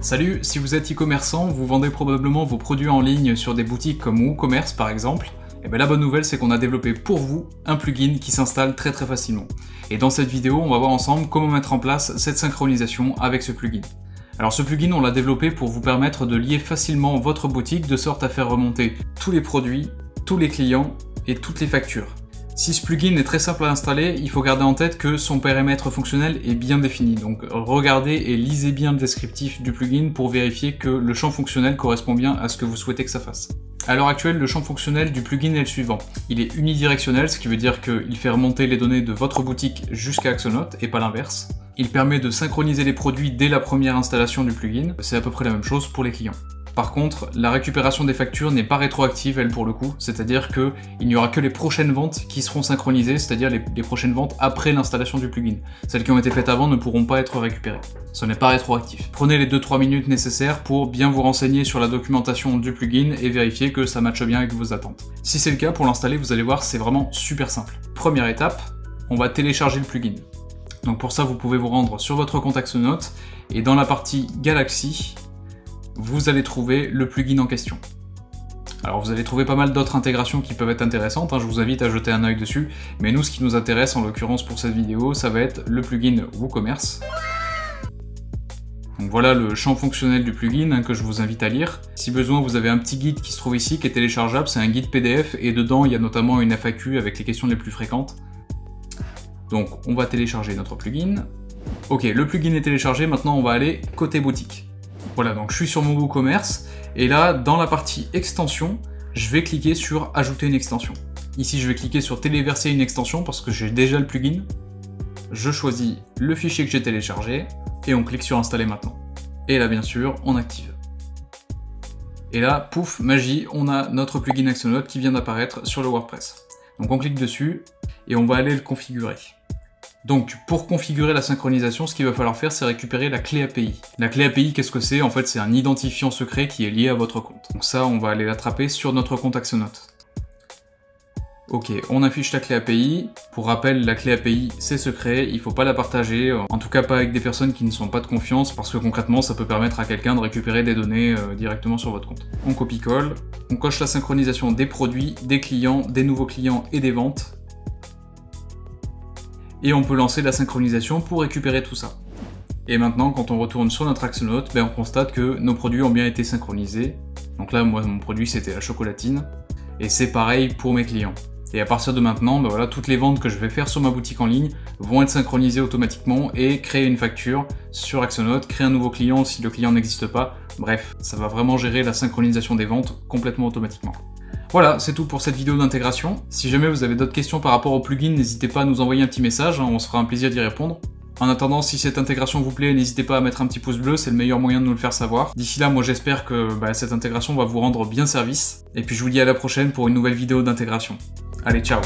Salut, si vous êtes e-commerçant, vous vendez probablement vos produits en ligne sur des boutiques comme WooCommerce par exemple, et bien la bonne nouvelle c'est qu'on a développé pour vous un plugin qui s'installe très facilement. Et dans cette vidéo, on va voir ensemble comment mettre en place cette synchronisation avec ce plugin. Alors ce plugin, on l'a développé pour vous permettre de lier facilement votre boutique de sorte à faire remonter tous les produits, tous les clients et toutes les factures. Si ce plugin est très simple à installer, il faut garder en tête que son périmètre fonctionnel est bien défini. Donc regardez et lisez bien le descriptif du plugin pour vérifier que le champ fonctionnel correspond bien à ce que vous souhaitez que ça fasse. À l'heure actuelle, le champ fonctionnel du plugin est le suivant. Il est unidirectionnel, ce qui veut dire qu'il fait remonter les données de votre boutique jusqu'à Axonote et pas l'inverse. Il permet de synchroniser les produits dès la première installation du plugin. C'est à peu près la même chose pour les clients. Par contre, la récupération des factures n'est pas rétroactive, elle, pour le coup, c'est-à-dire qu'il n'y aura que les prochaines ventes qui seront synchronisées, c'est-à-dire les prochaines ventes après l'installation du plugin. Celles qui ont été faites avant ne pourront pas être récupérées. Ce n'est pas rétroactif. Prenez les 2-3 minutes nécessaires pour bien vous renseigner sur la documentation du plugin et vérifier que ça matche bien avec vos attentes. Si c'est le cas, pour l'installer, vous allez voir, c'est vraiment super simple. Première étape, on va télécharger le plugin. Donc pour ça, vous pouvez vous rendre sur votre compte Axonote et dans la partie Galaxy, vous allez trouver le plugin en question. Alors vous allez trouver pas mal d'autres intégrations qui peuvent être intéressantes, je vous invite à jeter un œil dessus, mais nous ce qui nous intéresse en l'occurrence pour cette vidéo, ça va être le plugin WooCommerce. Donc voilà le champ fonctionnel du plugin que je vous invite à lire. Si besoin, vous avez un petit guide qui se trouve ici qui est téléchargeable, c'est un guide PDF et dedans il y a notamment une FAQ avec les questions les plus fréquentes. Donc on va télécharger notre plugin. Ok, le plugin est téléchargé, maintenant on va aller côté boutique. Voilà, donc je suis sur mon WooCommerce, et là, dans la partie extension, je vais cliquer sur ajouter une extension. Ici, je vais cliquer sur téléverser une extension parce que j'ai déjà le plugin. Je choisis le fichier que j'ai téléchargé, et on clique sur installer maintenant. Et là, bien sûr, on active. Et là, pouf, magie, on a notre plugin Axonote qui vient d'apparaître sur le WordPress. Donc on clique dessus, et on va aller le configurer. Donc, pour configurer la synchronisation, ce qu'il va falloir faire, c'est récupérer la clé API. La clé API, qu'est-ce que c'est? En fait, c'est un identifiant secret qui est lié à votre compte. Donc ça, on va aller l'attraper sur notre compte Axonote. Ok, on affiche la clé API. Pour rappel, la clé API, c'est secret, il ne faut pas la partager, en tout cas pas avec des personnes qui ne sont pas de confiance, parce que concrètement, ça peut permettre à quelqu'un de récupérer des données directement sur votre compte. On copie-colle, on coche la synchronisation des produits, des clients, des nouveaux clients et des ventes. Et on peut lancer la synchronisation pour récupérer tout ça. Et maintenant, quand on retourne sur notre Axonote, on constate que nos produits ont bien été synchronisés. Donc là, moi, mon produit, c'était la chocolatine. Et c'est pareil pour mes clients. Et à partir de maintenant, voilà, toutes les ventes que je vais faire sur ma boutique en ligne vont être synchronisées automatiquement et créer une facture sur Axonote, créer un nouveau client si le client n'existe pas. Bref, ça va vraiment gérer la synchronisation des ventes complètement automatiquement. Voilà, c'est tout pour cette vidéo d'intégration. Si jamais vous avez d'autres questions par rapport au plugin, n'hésitez pas à nous envoyer un petit message, on se fera un plaisir d'y répondre. En attendant, si cette intégration vous plaît, n'hésitez pas à mettre un petit pouce bleu, c'est le meilleur moyen de nous le faire savoir. D'ici là, moi j'espère que cette intégration va vous rendre bien service. Et puis je vous dis à la prochaine pour une nouvelle vidéo d'intégration. Allez, ciao!